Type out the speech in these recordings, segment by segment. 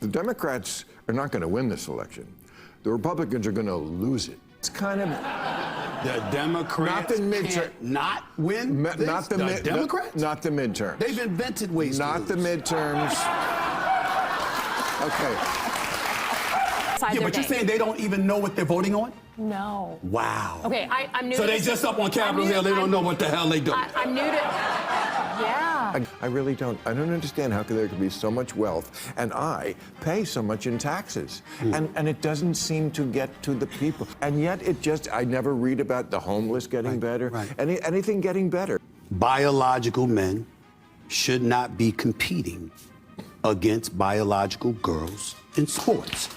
The Democrats are not going to win this election. The Republicans are going to lose it. It's kind of... The Democrats can't not win this? Not the Democrats? Not the midterms. They've invented ways to lose. Not the midterms. Okay. Yeah, but you're saying they don't even know what they're voting on? No. Wow. Okay, I'm new so to they just up on Capitol Hill, they don't know what the hell they doing. I'm new to... Yeah. I really don't. I don't understand how there could be so much wealth, and I pay so much in taxes. And it doesn't seem to get to the people. And yet I never read about the homeless getting better, anything getting better. Biological men should not be competing against biological girls in sports.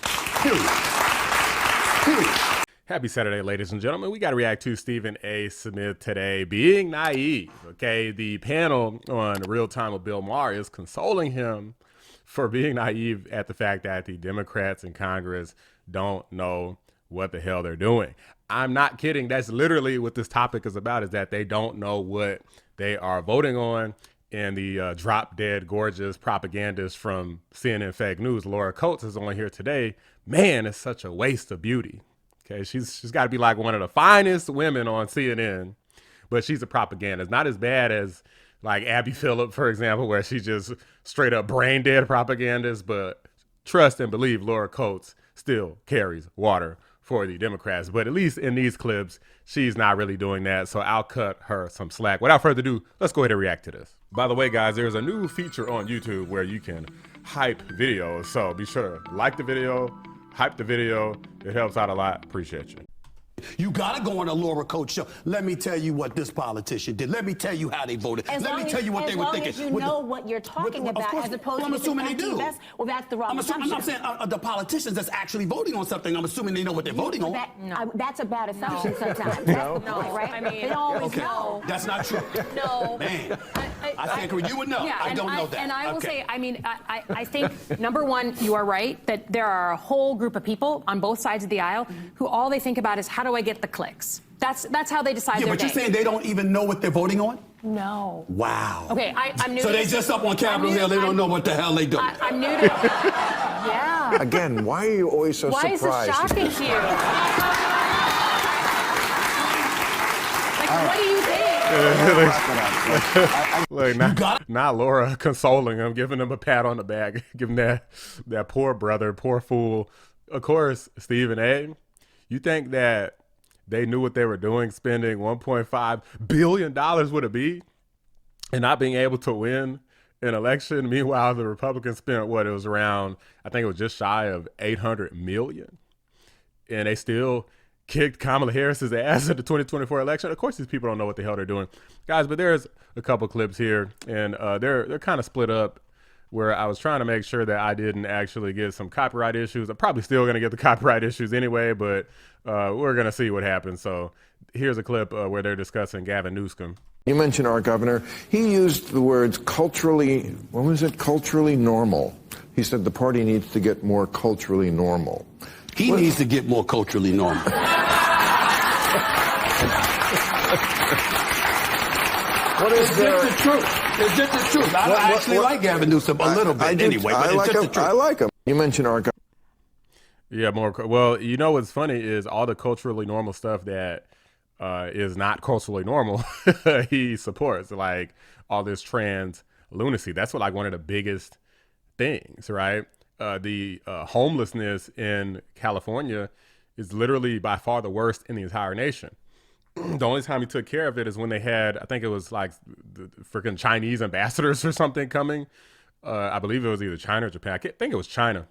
Period. Happy Saturday, ladies and gentlemen. We got to react to Stephen A. Smith today being naive. Okay, the panel on Real Time with Bill Maher is consoling him for being naive at the fact that the Democrats in Congress don't know what the hell they're doing. I'm not kidding. That's literally what this topic is about, is that they don't know what they are voting on. And the drop dead gorgeous propagandist from CNN Fake News, Laura Coates, is on here today. Man, it's such a waste of beauty. Okay, she's got to be like one of the finest women on CNN, but she's a propagandist. Not as bad as like Abby Phillip, for example, where she's just straight up brain dead propagandist, but trust and believe Laura Coates still carries water for the Democrats. But at least in these clips, she's not really doing that, so I'll cut her some slack. Without further ado, let's go ahead and react to this. By the way, guys, there's a new feature on YouTube where you can hype videos, so be sure to like the video, hype the video. It helps out a lot. Appreciate you. You gotta go on a Laura Coates show. Let me tell you what this politician did. Let me tell you how they voted. Let me tell you what they were thinking. As long as you know what you're talking about, as opposed to... I'm assuming they do. Well, that's the wrong assumption. I'm saying the politicians that's actually voting on something, I'm assuming they know what they're voting on. That's a bad assumption sometimes. No. Right? I mean, they always know. That's not true. No. Man, I think you would know. I don't know that. And I will say, I mean, I think, number one, you are right, that there are a whole group of people on both sides of the aisle who all they think about is, how do I get the clicks? That's how they decide their day. Yeah, but you're saying they don't even know what they're voting on? No. Wow. Okay, I'm new to this. So they just up on Capitol Hill, they don't know what the hell they doing. I'm new to... Yeah. Again, why are you always so surprised? Why is this shocking to you? Like, what do you think? Look, not Laura consoling him, giving him a pat on the back, giving that poor brother, poor fool. Of course, Stephen A., you think that they knew what they were doing, spending $1.5 billion would it be, and not being able to win an election? Meanwhile, the Republicans spent what, it was around, I think it was just shy of $800 million, and they still kicked Kamala Harris's ass at the 2024 election. Of course, these people don't know what the hell they're doing, guys. But there's a couple clips here, and they're kind of split up, where I was trying to make sure that I didn't actually get some copyright issues. I'm probably still going to get the copyright issues anyway, but we're going to see what happens. So here's a clip where they're discussing Gavin Newsom. You mentioned our governor. He used the words culturally, what was it, culturally normal. He said the party needs to get more culturally normal. He needs to get more culturally normal. What is there? It's just the truth. It's just the truth. I actually like Gavin Newsom a little bit anyway, but it's just the truth. I like him. You mentioned our governor. Yeah, more. Well, you know what's funny is all the culturally normal stuff that is not culturally normal, he supports, like all this trans lunacy. That's what, like, one of the biggest things, right? The homelessness in California is literally by far the worst in the entire nation. The only time he took care of it is when they had, I think it was like the freaking Chinese ambassadors or something coming. I believe it was either China or Japan. I think it was China.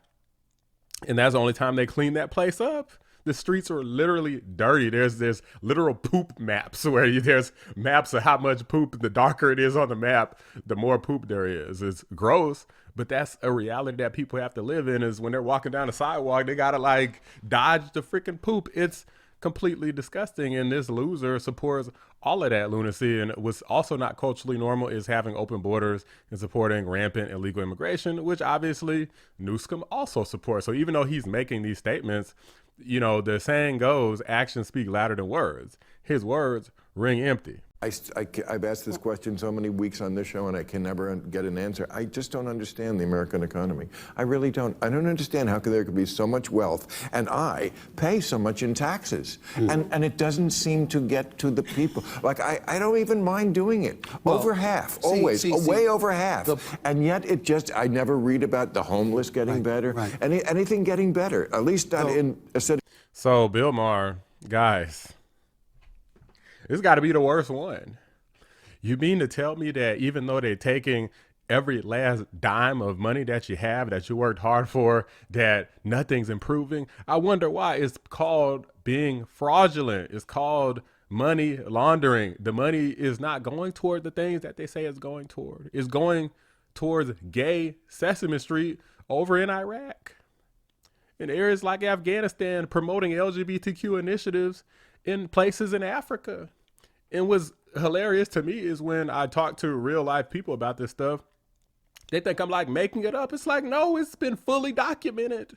And that's the only time they cleaned that place up. The streets are literally dirty. There's literal poop maps where there's maps of how much poop. The darker it is on the map, the more poop there is. It's gross, but that's a reality that people have to live in, is when they're walking down the sidewalk, they gotta like dodge the freaking poop. It's completely disgusting, and this loser supports all of that lunacy. And what's also not culturally normal is having open borders and supporting rampant illegal immigration, which obviously Newsom also supports. So even though he's making these statements, you know, the saying goes, actions speak louder than words. His words ring empty. I've asked this question so many weeks on this show, and I can never get an answer. I just don't understand the American economy. I really don't. I don't understand how there could be so much wealth, and I pay so much in taxes, and it doesn't seem to get to the people. Like, I don't even mind doing it. Well, over half, always, way over half. And yet it just, I never read about the homeless getting better, anything getting better, at least not in a city. So, Bill Maher, guys, this got to be the worst one. You mean to tell me that even though they're taking every last dime of money that you have, that you worked hard for, that nothing's improving? I wonder why. It's called being fraudulent. It's called money laundering. The money is not going toward the things that they say it's going toward. It's going towards gay Sesame Street over in Iraq. In areas like Afghanistan, promoting LGBTQ initiatives in places in Africa. And what's hilarious to me is when I talk to real life people about this stuff, they think I'm like making it up. It's like, no, it's been fully documented.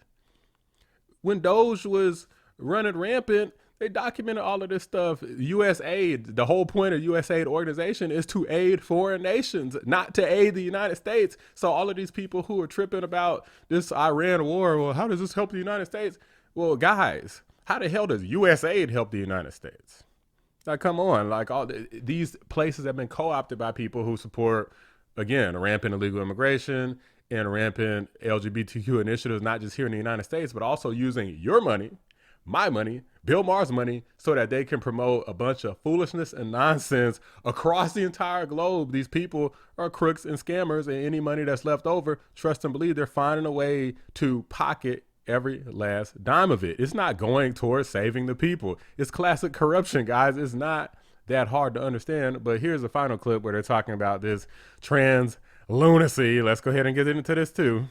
When Doge was running rampant, they documented all of this stuff. USAID, the whole point of USAID organization is to aid foreign nations, not to aid the United States. So all of these people who are tripping about this Iran war, well, how does this help the United States? Well, guys, how the hell does USAID help the United States? Like, come on, like these places have been co-opted by people who support, again, rampant illegal immigration and rampant LGBTQ initiatives, not just here in the United States, but also using your money, my money, Bill Maher's money, so that they can promote a bunch of foolishness and nonsense across the entire globe. These people are crooks and scammers, and any money that's left over, trust and believe they're finding a way to pocket every last dime of it. It's not going towards saving the people. It's classic corruption, guys. It's not that hard to understand. But here's the final clip where they're talking about this trans lunacy. Let's go ahead and get into this too.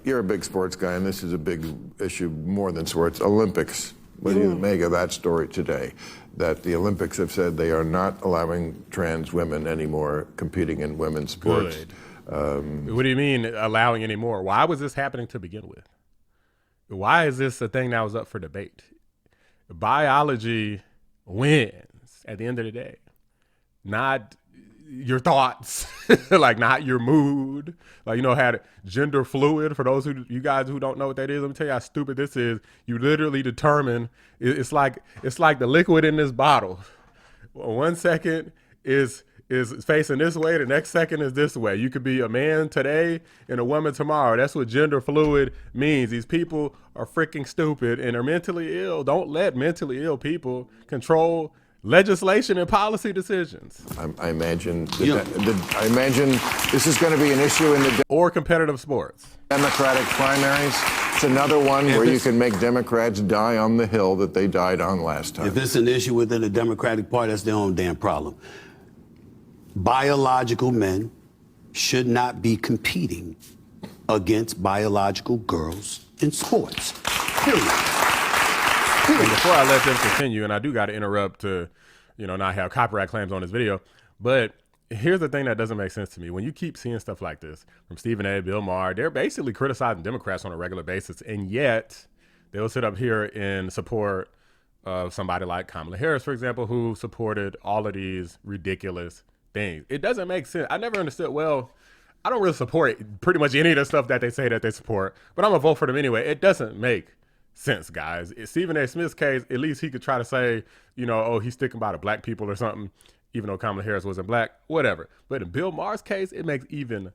You're a big sports guy, and this is a big issue more than sports. Olympics. What do you make of that story today? That the Olympics have said they are not allowing trans women anymore competing in women's sports. Good. What do you mean allowing any more? Why was this happening to begin with? Why is this a thing that was up for debate? Biology wins at the end of the day, not your thoughts, like not your mood. Like, you know, had gender fluid, for those you guys who don't know what that is, let me tell you how stupid this is. You literally determine, it's like the liquid in this bottle. 1 second is facing this way, the next second is this way. You could be a man today and a woman tomorrow. That's what gender fluid means. These people are freaking stupid and are mentally ill. Don't let mentally ill people control legislation and policy decisions. I imagine this is going to be an issue in the or competitive sports. Democratic primaries. It's another one where you can make Democrats die on the hill that they died on last time. If it's an issue within the Democratic Party, that's their own damn problem. Biological men should not be competing against biological girls in sports. Period. And before I let them continue, and I do got to interrupt to, not have copyright claims on this video, but here's the thing that doesn't make sense to me. When you keep seeing stuff like this from Stephen A., Bill Maher, they're basically criticizing Democrats on a regular basis, and yet they'll sit up here in support of somebody like Kamala Harris, for example, who supported all of these ridiculous things. It doesn't make sense. I never understood, I don't really support pretty much any of the stuff that they say that they support, but I'm gonna vote for them anyway. It doesn't make sense, guys. In Stephen A. Smith's case, at least he could try to say, he's sticking by the black people or something, even though Kamala Harris wasn't black, whatever. But in Bill Maher's case, it makes even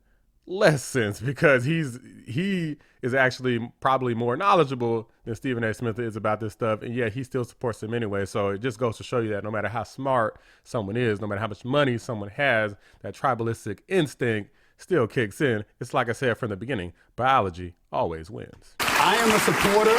less sense because he is actually probably more knowledgeable than Stephen A. Smith is about this stuff, and yet he still supports him anyway. So it just goes to show you that no matter how smart someone is, no matter how much money someone has, that tribalistic instinct still kicks in. It's like I said from the beginning, biology always wins. I am a supporter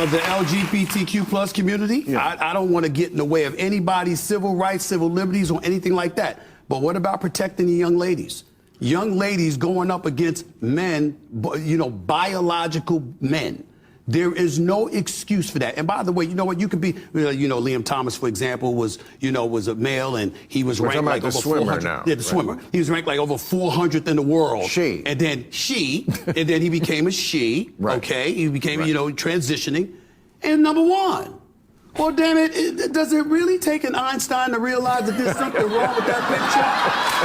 of the LGBTQ plus community. Yeah. I don't want to get in the way of anybody's civil rights, civil liberties, or anything like that. But what about protecting the young ladies? Young ladies going up against men, biological men. There is no excuse for that. And by the way, you know what? You could be, Liam Thomas, for example, was a male, and he was ranked like over 400. Now, yeah, the swimmer. He was ranked like over 400th in the world. And then he became a she. Right. Okay, he became, transitioning, and number one. Well, damn it, does it really take an Einstein to realize that there's something wrong with that picture?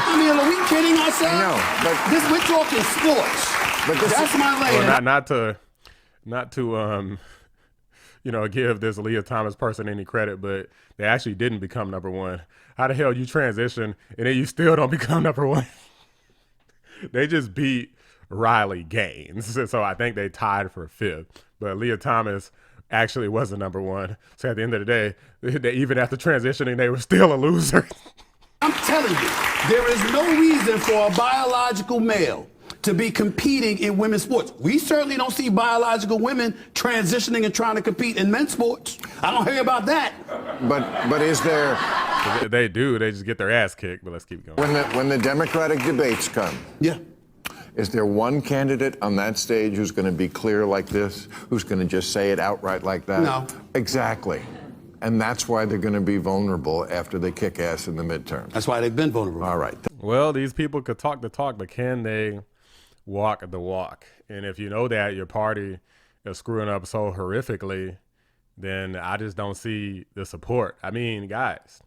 I mean, are we kidding ourselves? No, but we're talking sports. But this That's my lane. Well, not to you know, give this Leah Thomas person any credit, but they actually didn't become number one. How the hell you transition and then you still don't become number one? They just beat Riley Gaines, so I think they tied for fifth. But Leah Thomas actually was the number one. So at the end of the day, even after transitioning, they were still a loser. I'm telling you, there is no reason for a biological male to be competing in women's sports. We certainly don't see biological women transitioning and trying to compete in men's sports. I don't hear about that. But is there? They do. They just get their ass kicked. But let's keep going. When the Democratic debates come, Yeah. is there one candidate on that stage who's going to be clear like this, who's going to just say it outright like that? No. Exactly. And that's why they're going to be vulnerable after they kick ass in the midterms. That's why they've been vulnerable. All right. Well, these people could talk the talk, but can they walk the walk? And if you know that your party is screwing up so horrifically, then I just don't see the support. I mean, guys,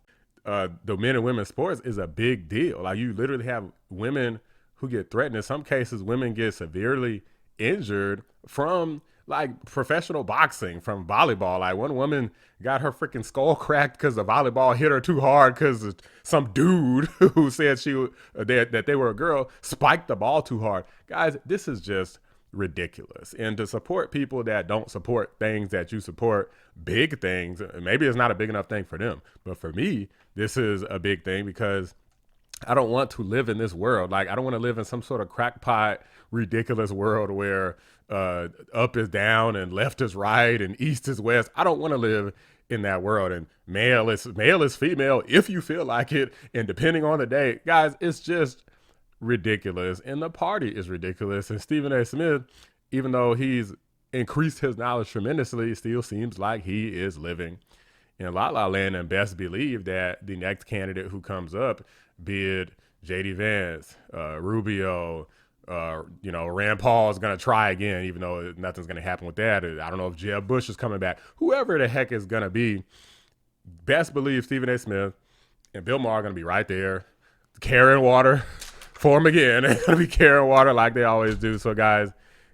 the men and women's sports is a big deal. Like, you literally have women who get threatened. In some cases, women get severely injured from like professional boxing, from volleyball. Like, one woman got her freaking skull cracked because the volleyball hit her too hard because some dude who said that they were a girl spiked the ball too hard. Guys, this is just ridiculous. And to support people that don't support things that you support, big things, maybe it's not a big enough thing for them. But for me, this is a big thing because I don't want to live in this world. Like, I don't want to live in some sort of crackpot, ridiculous world where up is down and left is right and east is west. I don't want to live in that world. And male is female if you feel like it. And depending on the day, guys, it's just ridiculous. And the party is ridiculous. And Stephen A. Smith, even though he's increased his knowledge tremendously, still seems like he is living in La La Land, and best believe that the next candidate who comes up, be it J.D. Vance, Rubio, Rand Paul is going to try again, even though nothing's going to happen with that. I don't know if Jeb Bush is coming back. Whoever the heck is going to be, best believe Stephen A. Smith and Bill Maher are going to be right there, carrying water for him again. They're going to be carrying water like they always do. So, guys,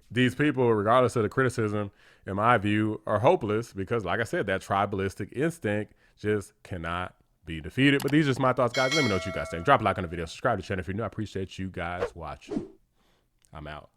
these people, regardless of the criticism, in my view, are hopeless because, like I said, that tribalistic instinct just cannot be defeated. But these are just my thoughts, guys. Let me know what you guys think. Drop a like on the video. Subscribe to the channel if you're new. I appreciate you guys watching. I'm out.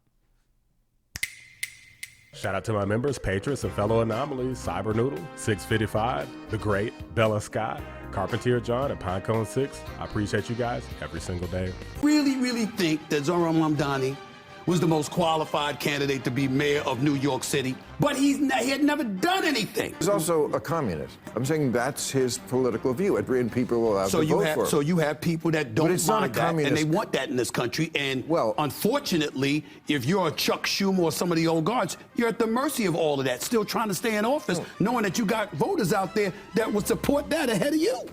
Shout out to my members, patrons, and fellow anomalies: Cyber Noodle, 655, The Great, Bella Scott, Carpentier John, and Pinecone 6. I appreciate you guys every single day. Really think that Zohran Mamdani was the most qualified candidate to be mayor of New York City, but he had never done anything. He's also a communist. I'm saying that's his political view, and people will have to vote for him. So you have people that don't mind that, and they want that in this country. And well, unfortunately, if you're a Chuck Schumer or some of the old guards, you're at the mercy of all of that, still trying to stay in office, knowing that you got voters out there that would support that ahead of you.